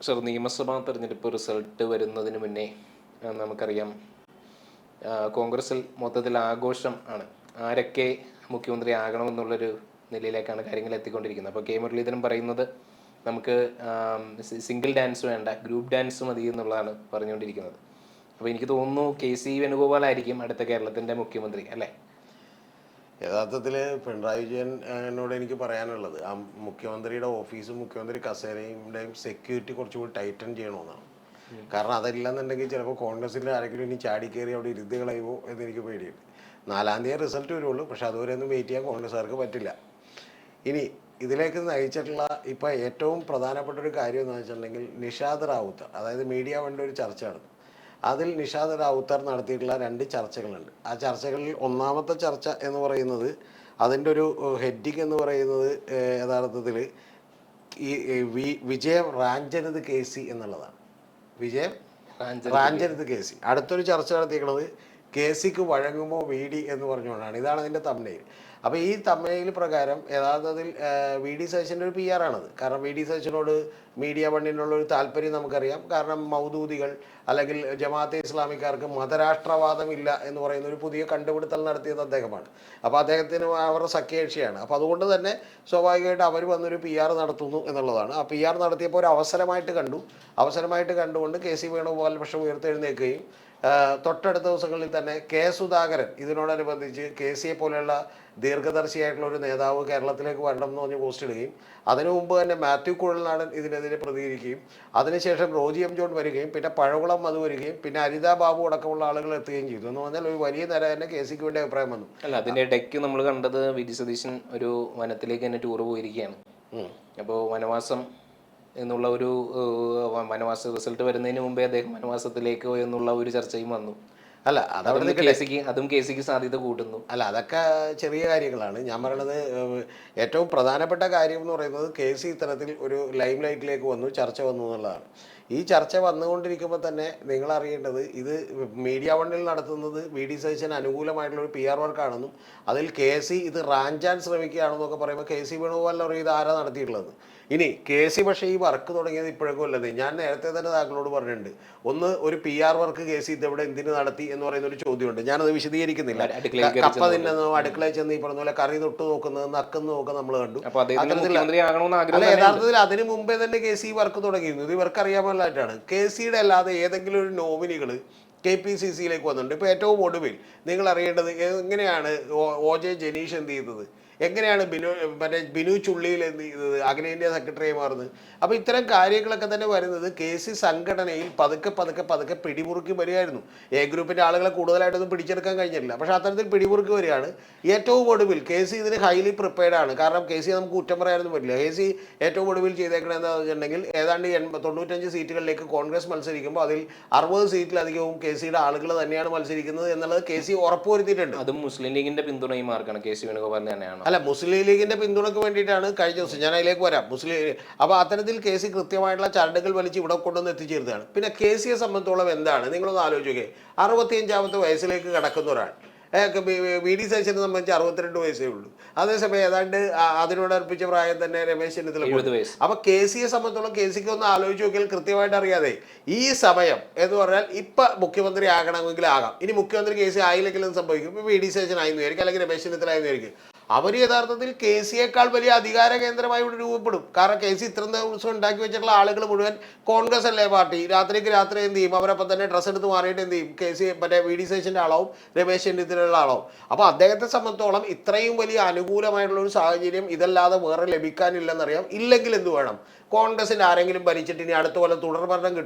Sir, നിയമസഭാ തെരഞ്ഞെടുപ്പ് result വരുന്നതിന് മുന്നേ നമുക്കറിയാം കോൺഗ്രസിൽ മൊത്തത്തിൽ ആഘോഷം ആണ്. ആരൊക്കെ മുഖ്യമന്ത്രി ആകണമെന്നുള്ളൊരു നിലയിലേക്കാണ് കാര്യങ്ങൾ എത്തിക്കൊണ്ടിരിക്കുന്നത്. അപ്പോൾ കെ മുരളീധരൻ പറയുന്നത് നമുക്ക് സിംഗിൾ ഡാൻസ് വേണ്ട, ഗ്രൂപ്പ് ഡാൻസ് മതി എന്നുള്ളതാണ് പറഞ്ഞുകൊണ്ടിരിക്കുന്നത്. അപ്പോൾ എനിക്ക് തോന്നുന്നു KC വേണുഗോപാൽ ആയിരിക്കും അടുത്ത കേരളത്തിൻ്റെ മുഖ്യമന്ത്രി അല്ലേ? യഥാർത്ഥത്തിൽ പിണറായി വിജയനോട് എനിക്ക് പറയാനുള്ളത് ആ മുഖ്യമന്ത്രിയുടെ ഓഫീസും മുഖ്യമന്ത്രി കസേരയുടെയും സെക്യൂരിറ്റി കുറച്ചുകൂടി ടൈറ്റൻ ചെയ്യണമെന്നാണ്. കാരണം അതല്ലെന്നുണ്ടെങ്കിൽ ചിലപ്പോൾ കോൺഗ്രസിൽ ആരെങ്കിലും ഇനി ചാടിക്കയറി അവിടെ ഇരുന്ന് കളയുമോ എന്നെനിക്ക് പേടിയുണ്ട്. 4-ാം തീയതി റിസൾട്ട് വരുള്ളൂ, പക്ഷെ അതുവരെ ഒന്നും വെയിറ്റ് ചെയ്യാൻ കോൺഗ്രസ്സുകാർക്ക് പറ്റില്ല. ഇനി ഇതിലേക്ക് നയിച്ചിട്ടുള്ള ഇപ്പോൾ ഏറ്റവും പ്രധാനപ്പെട്ട ഒരു കാര്യം എന്ന് വെച്ചിട്ടുണ്ടെങ്കിൽ നിഷാദ് റാവുത്തർ, അതായത് മീഡിയ വണ്ടി ഒരു ചർച്ച നടന്നു. അതിൽ നിഷാദ് റാവുത്തർ നടത്തിയിട്ടുള്ള 2 ചർച്ചകളുണ്ട്. ആ ചർച്ചകളിൽ ഒന്നാമത്തെ ചർച്ച എന്ന് പറയുന്നത്, അതിൻ്റെ ഒരു ഹെഡിങ് എന്ന് പറയുന്നത് യഥാർത്ഥത്തിൽ ഈ വിജയം റാഞ്ചരുത് KC എന്നുള്ളതാണ്. വിജയം റാഞ്ചരുത് KC. അടുത്തൊരു ചർച്ച നടത്തിയിരിക്കുന്നത് KCക്ക് വഴങ്ങുമോ VD എന്ന് പറഞ്ഞുകൊണ്ടാണ്. ഇതാണ് അതിൻ്റെ തംബ്നെയിൽ. അപ്പോൾ ഈ തംബ്നെയിൽ പ്രകാരം യഥാർത്ഥത്തിൽ VD സതീശൻ്റെ ഒരു PR ആണത്. കാരണം VD സതീശനോട് മീഡിയ വണ്ണിനുള്ള ഒരു താല്പര്യം നമുക്കറിയാം. കാരണം മൗദൂദികൾ അല്ലെങ്കിൽ ജമാഅത്തെ ഇസ്ലാമിക്കാർക്ക് മതരാഷ്ട്രവാദം ഇല്ല എന്ന് പറയുന്ന ഒരു പുതിയ കണ്ടുപിടുത്തൽ നടത്തിയത് അദ്ദേഹമാണ്. അപ്പോൾ അദ്ദേഹത്തിന് അവരുടെ സഖ്യകക്ഷിയാണ്. അപ്പോൾ അതുകൊണ്ട് തന്നെ സ്വാഭാവികമായിട്ട് അവർ വന്നൊരു PR നടത്തുന്നു എന്നുള്ളതാണ്. ആ PR നടത്തിയപ്പോൾ ഒരു അവസരമായിട്ട് കണ്ടുകൊണ്ട് KC വേണുഗോപാൽ പക്ഷം ഉയർത്തെഴുന്നേൽക്കുകയും തൊട്ടടുത്ത ദിവസങ്ങളിൽ തന്നെ സുധാകരൻ ഇതിനോടനുബന്ധിച്ച് KCയെ പോലെയുള്ള ദീർഘദർശിയായിട്ടുള്ള ഒരു നേതാവ് കേരളത്തിലേക്ക് വരണം എന്ന് പറഞ്ഞ് പോസ്റ്റ് ഇടുകയും അതിനു മുമ്പ് തന്നെ മാത്യു കുഴൽനാടൻ ഇതിനെതിരെ പ്രതികരിക്കുകയും അതിനുശേഷം റോജി M. ജോൺ വരികയും പിന്നെ പഴകുളം മധു വരികയും പിന്നെ അരിത ബാബു അടക്കമുള്ള ആളുകൾ എത്തുകയും ചെയ്തു. എന്ന് പറഞ്ഞാൽ ഒരു വലിയ നിര തന്നെ KCക്ക് വേണ്ടി അഭിപ്രായം വന്നു. അല്ല, അതിൻ്റെ ഇടയ്ക്ക് നമ്മൾ കണ്ടത് VD സതീശൻ ഒരു വനത്തിലേക്ക് തന്നെ ടൂർ പോയിരിക്കുകയാണ്. അപ്പോൾ വനവാസം എന്നുള്ള ഒരു വനവാസ റിസൾട്ട് വരുന്നതിന് മുമ്പേ അദ്ദേഹം വനവാസത്തിലേക്ക് എന്നുള്ള ഒരു ചർച്ചയും വന്നു. അല്ല, അതും KCക്ക് സാധ്യത കൂട്ടുന്നു. അല്ല, അതൊക്കെ ചെറിയ കാര്യങ്ങളാണ്. ഞാൻ പറയണത് ഏറ്റവും പ്രധാനപ്പെട്ട കാര്യം എന്ന് പറയുന്നത് KC ഇത്തരത്തിൽ ഒരു ലൈം ലൈറ്റിലേക്ക് വന്നു, ചർച്ച വന്നു എന്നുള്ളതാണ്. ഈ ചർച്ച വന്നുകൊണ്ടിരിക്കുമ്പോൾ തന്നെ നിങ്ങൾ അറിയേണ്ടത് ഇത് മീഡിയ വണ്ണിൽ നടത്തുന്നത് VD സതീശന് അനുകൂലമായിട്ടുള്ള ഒരു PR വർക്കാണെന്നും അതിൽ KC ഇത് റാഞ്ചാൻ ശ്രമിക്കുകയാണെന്നൊക്കെ പറയുമ്പോൾ KC വേണുഗോപാലിനെ പറയും ഇത് ആരാ നടത്തിയിട്ടുള്ളത്. ഇനി KC പക്ഷേ ഈ വർക്ക് തുടങ്ങിയത് ഇപ്പോഴേക്കും അല്ലത്. ഞാൻ നേരത്തെ തന്നെ താങ്കളോട് പറഞ്ഞിട്ടുണ്ട്, ഒന്ന് ഒരു PR വർക്ക് KC ഇതെവിടെ എന്തിനു നടത്തി എന്ന് പറയുന്ന ഒരു ചോദ്യമുണ്ട്. ഞാനത് വിശദീകരിക്കുന്നില്ല. കപ്പ തിന്നുന്നോ അടുക്കളയിൽ ചെന്ന് ഈ പറഞ്ഞ പോലെ കറി തൊട്ട് നോക്കുന്നത് നക്കുന്നത് ഒക്കെ നമ്മൾ കണ്ടു. അല്ല, യഥാർത്ഥത്തിൽ അതിന് മുമ്പേ തന്നെ KC വർക്ക് തുടങ്ങിയിരുന്നു. ഇത് ഇവർക്ക് അറിയാമല്ലായിട്ടാണ്. KCയുടെ അല്ലാതെ ഏതെങ്കിലും ഒരു നോമിനികൾ KPCCയിലേക്ക് വന്നിട്ടുണ്ട്. ഇപ്പോൾ ഏറ്റവും ഒടുവിൽ നിങ്ങൾ അറിയേണ്ടത് എങ്ങനെയാണ് OJ ജനീഷ് എന്ത് ചെയ്തത്, എങ്ങനെയാണ് ബിനു ചുള്ളിയിൽ എന്ത് ചെയ്തത്, അഖിലേന്ത്യാ സെക്രട്ടറിയായി മാറുന്നത്. അപ്പോൾ ഇത്തരം കാര്യങ്ങളൊക്കെ തന്നെ വരുന്നത് KC സംഘടനയിൽ പതുക്കെ പിടിമുറുക്കി വരികയായിരുന്നു. ഗ്രൂപ്പിൻ്റെ ആളുകളെ കൂടുതലായിട്ടൊന്നും പിടിച്ചെടുക്കാൻ കഴിഞ്ഞില്ല. പക്ഷേ അത്തരത്തിൽ പിടിമുറുക്കി വരികയാണ്. ഏറ്റവും ഒടുവിൽ KC ഇതിന് ഹൈലി പ്രിപ്പയർഡ് ആണ്. കാരണം KC നമുക്ക് കുറ്റം പറയാനൊന്നും പറ്റില്ല. KC ഏറ്റവും ഒടുവിൽ ചെയ്തേക്കണത് എന്താണെന്ന് വെച്ചിട്ടുണ്ടെങ്കിൽ ഏതാണ്ട് 95 സീറ്റുകളിലേക്ക് കോൺഗ്രസ് മത്സരിക്കുമ്പോൾ അതിൽ 60 സീറ്റിലധികവും KCയുടെ ആളുകൾ തന്നെയാണ് മത്സരിക്കുന്നത് എന്നുള്ളത് KC ഉറപ്പുവരുത്തിയിട്ടുണ്ട്. അതും മുസ്ലിം ലീഗിന്റെ പിന്തുണയും മാർക്കാണ് KC വേണുഗോപാൽ തന്നെയാണ്. അല്ല, മുസ്ലിം ലീഗിന്റെ പിന്തുണക്ക് വേണ്ടിയിട്ടാണ് കഴിഞ്ഞ ദിവസം, ഞാൻ അതിലേക്ക് വരാം. അപ്പോൾ അത്തരത്തിൽ KC കൃത്യമായിട്ടുള്ള ചരടുകൾ വലിച്ച് ഇവിടെ കൊണ്ടുവന്ന് എത്തിച്ചേരുന്നതാണ്. പിന്നെ KCയെ സംബന്ധിച്ചോളം എന്താണ് നിങ്ങളൊന്ന് ആലോചിക്കുക. 65ാമത്തെ വയസ്സിലേക്ക് കടക്കുന്ന ഒരാൾ, VD സതീശനെ സംബന്ധിച്ച് 62 വയസ്സേ ഉള്ളൂ. അതേസമയം ഏതാണ്ട് അതിനോടർപ്പിച്ച പ്രായം തന്നെ രമേശ് ചെന്നിത്തല. അപ്പോൾ KCയെ സംബന്ധിച്ചോളം KCക്ക് ഒന്ന് ആലോചിച്ച് നോക്കിയാൽ കൃത്യമായിട്ട് അറിയാതെ ഈ സമയം എന്ന് പറഞ്ഞാൽ ഇപ്പം മുഖ്യമന്ത്രി ആകണമെങ്കിൽ ആകാം. ഇനി മുഖ്യമന്ത്രി KC ആയില്ലെങ്കിലും സംഭവിക്കും. ഇപ്പോൾ VD സതീശൻ ആയിരുന്നു ആയിരിക്കും, അല്ലെങ്കിൽ രമേശ് ചെന്നിത്തല ആയിരുന്നു ആയിരിക്കും. അവർ യഥാർത്ഥത്തിൽ KCയേക്കാൾ വലിയ അധികാര കേന്ദ്രമായി ഇവിടെ രൂപപ്പെടും. കാരണം KC ഇത്ര ദിവസം ഉണ്ടാക്കി വെച്ചിട്ടുള്ള ആളുകൾ മുഴുവൻ കോൺഗ്രസ് അല്ലേ പാർട്ടി. രാത്രി എന്ത് ചെയ്യും, അവരപ്പം തന്നെ ഡ്രസ്സ് എടുത്ത് മാറിയിട്ട് എന്ത് ചെയ്യും, KC VD സതീശൻ്റെ ആളാവും, രമേശ് ചെന്നിത്തലയുടെ ആളാവും. അപ്പോൾ അദ്ദേഹത്തെ സംബന്ധിച്ചോളം ഇത്രയും വലിയ അനുകൂലമായിട്ടുള്ള ഒരു സാഹചര്യം ഇതല്ലാതെ വേറെ ലഭിക്കാനില്ലെന്നറിയാം. ഇല്ലെങ്കിൽ എന്ത് വേണം, കോൺഗ്രസിൻ്റെ ആരെങ്കിലും ഭരിച്ചിട്ട് ഇനി അടുത്ത കൊല്ലം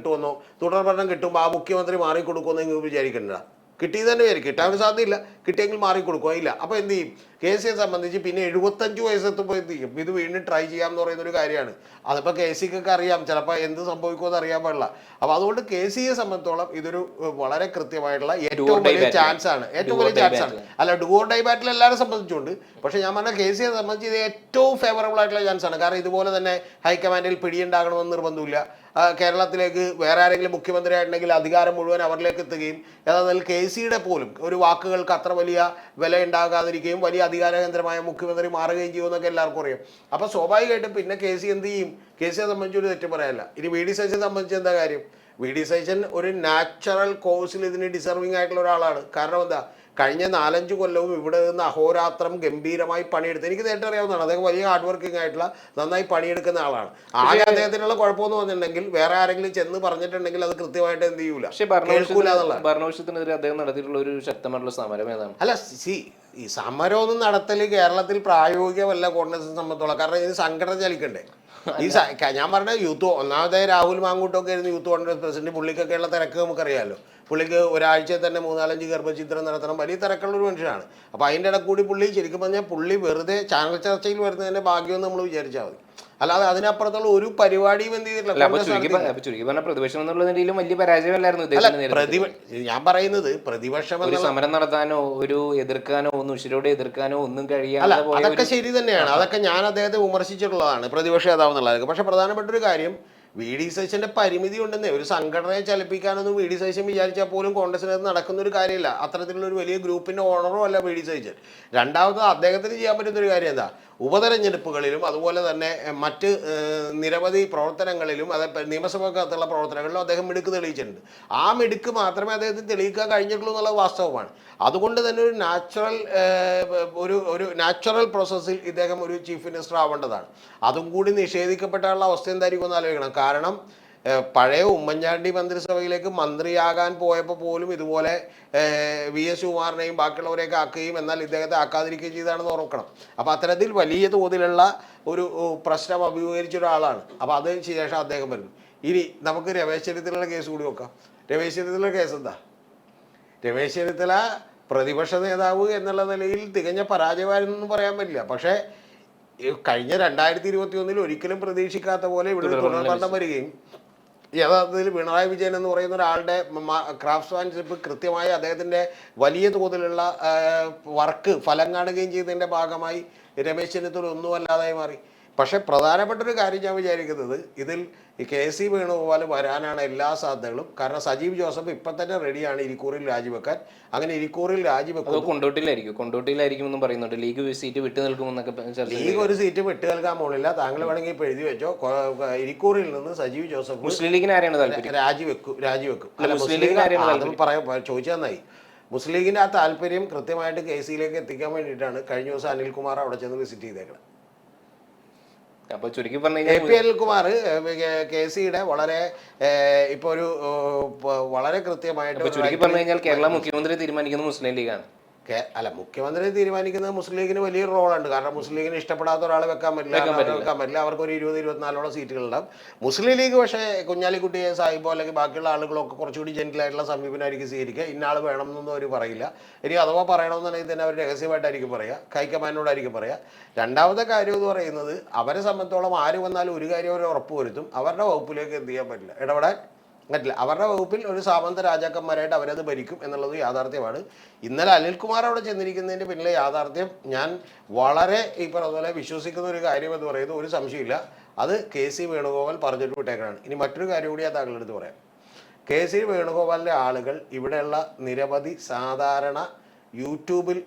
തുടർഭരണം കിട്ടുമ്പോൾ ആ മുഖ്യമന്ത്രി മാറിക്കൊടുക്കുമെന്ന് നിങ്ങൾ വിചാരിക്കേണ്ട. കിട്ടിയത് തന്നെ വരും, കിട്ടാൻ സാധ്യതയില്ല. കിട്ടിയെങ്കിൽ മാറിക്കൊടുക്കുക ഇല്ല. അപ്പോൾ എന്ത് ചെയ്യും, KCയെ സംബന്ധിച്ച് പിന്നെ 75 വയസ്സെത്തുമ്പോൾ എന്ത് ചെയ്യും, ഇത് വീണ്ടും ട്രൈ ചെയ്യാമെന്ന് പറയുന്നൊരു കാര്യമാണ്. അതിപ്പോൾ KCക്കൊക്കെ അറിയാം ചിലപ്പോൾ എന്ത് സംഭവിക്കുമെന്ന് അറിയാൻ പാടില്ല. അപ്പോൾ അതുകൊണ്ട് KCയെ സംബന്ധിച്ചോളം ഇതൊരു വളരെ കൃത്യമായിട്ടുള്ള ഏറ്റവും വലിയ ചാൻസ് ആണ്. അല്ല, ഡു ഓർ ഡൈ ബാറ്റിൽ എല്ലാവരും സംബന്ധിച്ചുകൊണ്ട്. പക്ഷേ ഞാൻ പറഞ്ഞ KCയെ സംബന്ധിച്ച് ഇത് ഏറ്റവും ഫേവറബിൾ ആയിട്ടുള്ള ചാൻസ് ആണ്. കാരണം ഇതുപോലെ തന്നെ ഹൈക്കമാൻഡിൽ പിടിയുണ്ടാകണമെന്ന് നിർബന്ധമില്ല. കേരളത്തിലേക്ക് വേറെ ആരെങ്കിലും മുഖ്യമന്ത്രിയായിട്ടുണ്ടെങ്കിൽ അധികാരം മുഴുവൻ അവരിലേക്ക് എത്തുകയും യഥാർത്ഥത്തിൽ KCയുടെ പോലും ഒരു വാക്കുകൾക്ക് അത്ര വലിയ വില ഉണ്ടാകാതിരിക്കുകയും വലിയ അധികാര കേന്ദ്രമായ മുഖ്യമന്ത്രി മാറുകയും ചെയ്യുമെന്നൊക്കെ എല്ലാവർക്കും അറിയാം. അപ്പോൾ സ്വാഭാവികമായിട്ടും പിന്നെ KC എന്ത് ചെയ്യും? KCയെ സംബന്ധിച്ച് ഒരു തെറ്റ് പറയാനില്ല. ഇനി VD സതീശനെ സംബന്ധിച്ച് എന്താ കാര്യം? VD സതീശൻ ഒരു നാച്ചുറൽ കോഴ്സിൽ ഇതിന് ഡിസർവിങ് ആയിട്ടുള്ള ഒരാളാണ്. കാരണം എന്താ, കഴിഞ്ഞ 4-5 കൊല്ലവും ഇവിടെ നിന്ന് അഹോരാത്രം ഗംഭീരമായി പണിയെടുത്ത് എനിക്ക് നേരിട്ട് അറിയാവുന്നതാണ്. അദ്ദേഹം വലിയ ഹാർഡ് വർക്കിംഗ് ആയിട്ടുള്ള നന്നായി പണിയെടുക്കുന്ന ആളാണ്. ആകെ അദ്ദേഹത്തിനുള്ള കുഴപ്പമെന്ന് പറഞ്ഞിട്ടുണ്ടെങ്കിൽ വേറെ ആരെങ്കിലും ചെന്ന് പറഞ്ഞിട്ടുണ്ടെങ്കിൽ അത് കൃത്യമായിട്ട് എന്ത് ചെയ്യൂല, കേൾക്കൂല എന്നുള്ളതാണ്. ഭരണപക്ഷത്തിനെതിരെ അദ്ദേഹം നടത്തിയിട്ടുള്ള ഒരു ശക്തമായിട്ടുള്ള സമരം ഏതാണ്? അല്ല, ഈ സമരമൊന്നും നടത്തൽ കേരളത്തിൽ പ്രായോഗികമല്ല കോൺഗ്രസിനെ സംബന്ധിച്ചോളം. കാരണം ഇത് സംഘടന ചലിക്കണ്ടേ. ഞാൻ പറഞ്ഞ യൂത്ത് ഒന്നാമത്തെ രാഹുൽ മാങ്കൂട്ടൊക്കെ ആയിരുന്നു യൂത്ത് കോൺഗ്രസ് പ്രസിഡന്റ്. പുള്ളിക്കൊക്കെയുള്ള തിരക്ക് നമുക്കറിയാമല്ലോ. പുള്ളിക്ക് ഒരാഴ്ച തന്നെ 3-4 ഗർഭചിത്രം നടത്തണം, വലിയ തിരക്കുള്ള ഒരു മനുഷ്യനാണ്. അപ്പോൾ അതിൻ്റെ ഇടയിൽ കൂടി പുള്ളി ശരിക്കും പറഞ്ഞാൽ പുള്ളി വെറുതെ ചാനൽ ചർച്ചയിൽ വരുന്നതിൻ്റെ ഭാഗ്യമെന്ന് നമ്മൾ വിചാരിച്ചാൽ മതി. അല്ലാതെ അതിനപ്പുറത്തുള്ള ഒരു പരിപാടിയും എന്ത് ചെയ്തിട്ടില്ല. പ്രതിപക്ഷം എന്നുള്ള നിലയിലും വലിയ പരാജയമല്ലായിരുന്നു. ഞാൻ പറയുന്നത് പ്രതിപക്ഷം സമരം നടത്താനോ ഒരു എതിർക്കാനോ ഒന്നും ഉഷിരോടെ എതിർക്കാനോ ഒന്നും കഴിയാതെ അല്ല, അതൊക്കെ ശരി തന്നെയാണ്. അതൊക്കെ ഞാൻ അദ്ദേഹത്തെ വിമർശിച്ചിട്ടുള്ളതാണ് പ്രതിപക്ഷ നേതാവ് എന്നുള്ളത്. പക്ഷെ പ്രധാനപ്പെട്ട ഒരു കാര്യം, VD സതീശന്റെ പരിമിതി ഉണ്ടെന്നേ. ഒരു സംഘടനയെ ചലിപ്പിക്കാനൊന്നും VD സതീശൻ വിചാരിച്ചാൽ പോലും കോൺഗ്രസിനകത്ത് നടക്കുന്ന ഒരു കാര്യമില്ല. അത്തരത്തിലുള്ള ഒരു വലിയ ഗ്രൂപ്പിന്റെ ഓണറും അല്ല VD സതീശൻ. രണ്ടാമത് അദ്ദേഹത്തിന് ചെയ്യാൻ പറ്റുന്ന ഒരു കാര്യം എന്താ, ഉപതെരഞ്ഞെടുപ്പുകളിലും അതുപോലെ തന്നെ മറ്റ് നിരവധി പ്രവർത്തനങ്ങളിലും അതായത് നിയമസഭക്കകത്തുള്ള പ്രവർത്തനങ്ങളിലും അദ്ദേഹം മിടുക്ക് തെളിയിച്ചിട്ടുണ്ട്. ആ മിടുക്ക് മാത്രമേ അദ്ദേഹത്തിന് തെളിയിക്കാൻ കഴിഞ്ഞിട്ടുള്ളൂ എന്നുള്ളത് വാസ്തവമാണ്. അതുകൊണ്ട് തന്നെ ഒരു നാച്ചുറൽ പ്രോസസ്സിൽ ഇദ്ദേഹം ഒരു ചീഫ് മിനിസ്റ്റർ ആവേണ്ടതാണ്. അതും കൂടി നിഷേധിക്കപ്പെട്ടാനുള്ള അവസ്ഥ എന്തായിരിക്കും എന്ന് ആലോചിക്കണം. കാരണം പഴയ ഉമ്മൻചാണ്ടി മന്ത്രിസഭയിലേക്ക് മന്ത്രിയാകാൻ പോയപ്പോൾ പോലും ഇതുപോലെ VS ശിവകുമാറിനെയും ബാക്കിയുള്ളവരെയൊക്കെ ആക്കുകയും എന്നാൽ ഇദ്ദേഹത്തെ ആക്കാതിരിക്കുകയും ചെയ്താണെന്ന് ഓർക്കണം. അപ്പോൾ അത്തരത്തിൽ വലിയ തോതിലുള്ള ഒരു പ്രശ്നം അഭിമുഖീകരിച്ച ഒരാളാണ്. അപ്പോൾ അതിന് ശേഷം അദ്ദേഹം വരുന്നു. ഇനി നമുക്ക് രമേശ് ചെന്നിത്തലയുടെ കേസ് കൂടി നോക്കാം. രമേശ് ചെന്നിത്തലയുടെ കേസ് എന്താ? രമേശ് ചെന്നിത്തല പ്രതിപക്ഷ നേതാവ് എന്നുള്ള നിലയിൽ തികഞ്ഞ പരാജയമായിരുന്നൊന്നും പറയാൻ പറ്റില്ല. പക്ഷേ കഴിഞ്ഞ 2021 ഒരിക്കലും പ്രതീക്ഷിക്കാത്ത പോലെ ഇവിടെ തുടർഭരണം വരികയും യഥാർത്ഥത്തിൽ പിണറായി വിജയൻ എന്ന് പറയുന്ന ഒരാളുടെ ക്രാഫ്റ്റ്സ്മാൻഷിപ്പ് കൃത്യമായി അദ്ദേഹത്തിൻ്റെ വലിയ തോതിലുള്ള വർക്ക് ഫലം കാണുകയും ചെയ്തതിൻ്റെ ഭാഗമായി രമേശ് ചെന്നിത്തല ഒന്നുമല്ലാതായി മാറി. പക്ഷേ പ്രധാനപ്പെട്ട ഒരു കാര്യം ഞാൻ വിചാരിക്കുന്നത്, ഇതിൽ KC വേണുഗോപാൽ വരാനാണ് എല്ലാ സാധ്യതകളും. കാരണം സജീവ് ജോസഫ് ഇപ്പം തന്നെ റെഡിയാണ് ഇരിക്കൂറിൽ രാജിവെക്കാൻ. അങ്ങനെ ഇരിക്കൂറിൽ രാജിവെക്കും. കൊണ്ടോട്ടിയിലായിരിക്കും എന്നും പറയുന്നുണ്ട്. ലീഗ് സീറ്റ് വിട്ടു നൽകുമെന്നൊക്കെ. ലീഗ് ഒരു സീറ്റ് വിട്ടു നൽകാൻ പോണില്ല. താങ്കൾ വേണമെങ്കിൽ ഇപ്പോൾ എഴുതി വെച്ചോ, ഇരിക്കൂറിൽ നിന്ന് സജീവ് ജോസഫ് മുസ്ലിം ലീഗിന് ആരെയാണ് താല്പര്യം? രാജിവെക്കും. അത് ചോദിച്ചാൽ നന്നായി. മുസ്ലിം ലീഗിൻ്റെ ആ താല്പര്യം കൃത്യമായിട്ട് KCയിലേക്ക് എത്തിക്കാൻ വേണ്ടിയിട്ടാണ് കഴിഞ്ഞ ദിവസം അനിൽകുമാർ അവിടെ ചെന്ന് വിസിറ്റ് ചെയ്തേക്കുന്നത്. അപ്പോൾ ചുരുക്കി പറഞ്ഞു AP അനിൽകുമാർ KCയുടെ വളരെ ഇപ്പോൾ ഒരു വളരെ കൃത്യമായിട്ട് ചുരുക്കി പറഞ്ഞു കഴിഞ്ഞാൽ കേരള മുഖ്യമന്ത്രി തീരുമാനിക്കുന്നത് മുസ്ലിം ലീഗാണ്. അല്ല, മുഖ്യമന്ത്രി തീരുമാനിക്കുന്നത് മുസ്ലിം ലീഗിന് വലിയൊരു റോളുണ്ട്. കാരണം മുസ്ലിം ലീഗിന് ഇഷ്ടപ്പെടാത്ത ഒരാളെ വെക്കാൻ പറ്റില്ല. അവർക്കൊരു 20-24 സീറ്റുകളുണ്ടാവും. മുസ്ലിം ലീഗ് പക്ഷേ കുഞ്ഞാലിക്കുട്ടിയെ സാഹിബോ അല്ലെങ്കിൽ ബാക്കിയുള്ള ആളുകളൊക്കെ കുറച്ചുകൂടി ജെന്റിലായിട്ടുള്ള സമീപനമായിരിക്കും സ്വീകരിക്കുക. ഇന്ന ആൾ വേണമെന്നൊന്നും അവർ പറയില്ല. ഇനി അഥവാ പറയണമെന്നുണ്ടെങ്കിൽ തന്നെ അവർ രഹസ്യമായിട്ടായിരിക്കും പറയുക, ഹൈക്കമാൻഡിനോടായിരിക്കും പറയുക. രണ്ടാമത്തെ കാര്യം എന്ന് പറയുന്നത്, അവരെ സംബന്ധിച്ചോളം ആര് വന്നാലും ഒരു കാര്യം അവർ ഉറപ്പ് വരുത്തും, അവരുടെ വകുപ്പിലേക്ക് എന്ത് ചെയ്യാൻ പറ്റില്ല, ഇടപെടാൻ പറ്റില്ല. അവരുടെ വകുപ്പിൽ ഒരു സാമന്ത രാജാക്കന്മാരായിട്ട് അവരത് ഭരിക്കും എന്നുള്ളത് യാഥാർത്ഥ്യമാണ്. ഇന്നലെ അനിൽകുമാർ അവിടെ ചെന്നിരിക്കുന്നതിൻ്റെ പിന്നിലെ യാഥാർത്ഥ്യം ഞാൻ വളരെ ഈ പറഞ്ഞ പോലെ വിശ്വസിക്കുന്ന ഒരു കാര്യം എന്ന് പറയുന്നത് ഒരു സംശയമില്ല, അത് KC വേണുഗോപാൽ പറഞ്ഞിട്ട് വിട്ടേക്കാണ്. ഇനി മറ്റൊരു കാര്യം കൂടി ഞാൻ താങ്കളുടെ അടുത്ത് പറയാം. KC വേണുഗോപാലിൻ്റെ ആളുകൾ ഇവിടെയുള്ള നിരവധി സാധാരണ യൂട്യൂബിൽ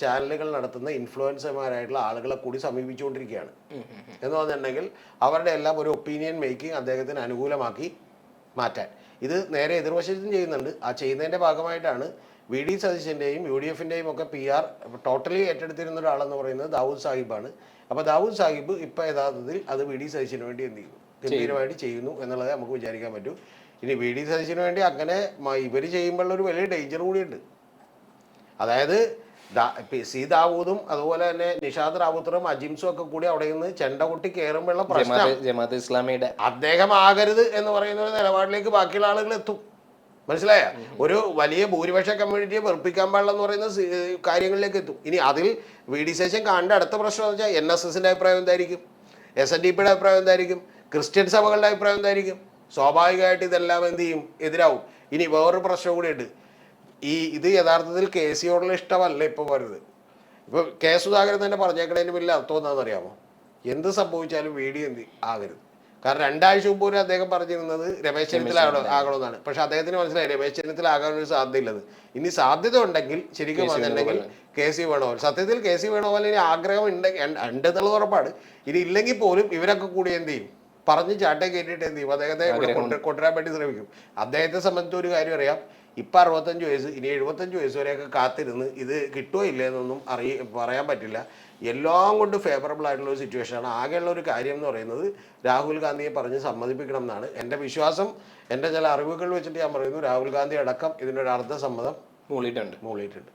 ചാനലുകൾ നടത്തുന്ന ഇൻഫ്ലുവൻസർമാരായിട്ടുള്ള ആളുകളെ കൂടി സമീപിച്ചുകൊണ്ടിരിക്കുകയാണ്. എന്ന് പറഞ്ഞിട്ടുണ്ടെങ്കിൽ അവരുടെ എല്ലാം ഒരു ഒപ്പീനിയൻ മേക്കിംഗ് അദ്ദേഹത്തിന് അനുകൂലമാക്കി മാറ്റാൻ. ഇത് നേരെ എതിർവശത്തും ചെയ്യുന്നുണ്ട്. ആ ചെയ്യുന്നതിൻ്റെ ഭാഗമായിട്ടാണ് VD സതീശൻ്റെയും UDFൻ്റെയും ഒക്കെ PR ടോട്ടലി ഏറ്റെടുത്തിരുന്ന ഒരാളെന്ന് പറയുന്നത് ദാവൂദ് സാഹിബാണ്. അപ്പോൾ ദാവൂദ് സാഹിബ് ഇപ്പോൾ യഥാർത്ഥത്തിൽ അത് VD സതീശന് വേണ്ടി എന്ത് ചെയ്യും, ഗംഭീരമായിട്ട് ചെയ്യുന്നു എന്നുള്ളത് നമുക്ക് വിചാരിക്കാൻ പറ്റും. ഇനി VD സതീശന് വേണ്ടി അങ്ങനെ ഇവർ ചെയ്യുമ്പോഴുള്ളൊരു വലിയ ഡേഞ്ചർ കൂടിയുണ്ട്. അതായത് ദാവൂദും അതുപോലെ തന്നെ നിഷാദ് റാവുത്തറും അജിംസും ഒക്കെ കൂടി അവിടെ നിന്ന് ചെണ്ട കൊട്ടി കയറുമ്പോഴുള്ള പ്രശ്നം ജമാഅത്തെ ഇസ്ലാമിയുടെ അദ്ദേഹം ആകരുത് എന്ന് പറയുന്ന ഒരു നിലപാടിലേക്ക് ബാക്കിയുള്ള ആളുകൾ എത്തും. മനസ്സിലായ? ഒരു വലിയ ഭൂരിപക്ഷ കമ്മ്യൂണിറ്റിയെ വെറുപ്പിക്കാൻ പാടില്ലെന്ന് പറയുന്ന കാര്യങ്ങളിലേക്ക് എത്തും. ഇനി അതിൽ VD സതീശൻ കാണേണ്ട അടുത്ത പ്രശ്നം എന്ന് വെച്ചാൽ NSSന്റെ അഭിപ്രായം എന്തായിരിക്കും, SNDPയുടെ അഭിപ്രായം എന്തായിരിക്കും, ക്രിസ്ത്യൻ സഭകളുടെ അഭിപ്രായം എന്തായിരിക്കും? സ്വാഭാവികമായിട്ട് ഇതെല്ലാം എന്ത് ചെയ്യും, എതിരാവും. ഇനി വേറൊരു പ്രശ്നം കൂടിയുണ്ട്. ഇത് യഥാർത്ഥത്തിൽ KCയോടുള്ള ഇഷ്ടമല്ല ഇപ്പോൾ വരുന്നത്. ഇപ്പോൾ K. സുധാകരൻ തന്നെ പറഞ്ഞേക്കണതിന് വലിയ അർത്ഥം എന്താണെന്ന് അറിയാമോ? എന്ത് സംഭവിച്ചാലും VD എന്ത് ആകരുത്. കാരണം 2 ആഴ്ച മുമ്പ് പോലും അദ്ദേഹം പറഞ്ഞിരുന്നത് രമേശ് ചെന്നിത്തല ആകണമെന്നാണ്. പക്ഷെ അദ്ദേഹത്തിന് മനസ്സിലായി രമേശ് ചെന്നിത്തല ആകാനൊരു സാധ്യതയില്ലത്. ഇനി സാധ്യത ഉണ്ടെങ്കിൽ ശരിക്കും പറഞ്ഞിട്ടുണ്ടെങ്കിൽ KC വേണുഗോപാൽ. സത്യത്തിൽ KC വേണുഗോപാലിന് ആഗ്രഹം ഉണ്ടെന്നുള്ളത് ഉറപ്പാണ്. ഇനി ഇല്ലെങ്കിൽ പോലും ഇവരൊക്കെ കൂടി എന്ത് ചെയ്യും, പറഞ്ഞ് ചാട്ടേ കയറ്റിയിട്ട് എന്ത് ചെയ്യും, അദ്ദേഹത്തെ കൊണ്ടുവരാൻ വേണ്ടി ശ്രമിക്കും. അദ്ദേഹത്തെ സംബന്ധിച്ച് ഒരു കാര്യം അറിയാം, ഇപ്പം 65 വയസ്സ്, ഇനി 75 വയസ്സ് വരെയൊക്കെ കാത്തിരുന്ന് ഇത് കിട്ടുമോ ഇല്ലേ എന്നൊന്നും പറയാൻ പറ്റില്ല. എല്ലാം കൊണ്ട് ഫേവറബിൾ ആയിട്ടുള്ള ഒരു സിറ്റുവേഷനാണ്. ആകെയുള്ള ഒരു കാര്യം എന്ന് പറയുന്നത് രാഹുൽ ഗാന്ധിയെ പറഞ്ഞ് സമ്മതിപ്പിക്കണം എന്നാണ് എൻ്റെ വിശ്വാസം. എൻ്റെ ചില അറിവുകൾ വെച്ചിട്ട് ഞാൻ പറയുന്നു, രാഹുൽ ഗാന്ധി അടക്കം ഇതിനൊരു അർദ്ധസമ്മതം മൂളിയിട്ടുണ്ട്.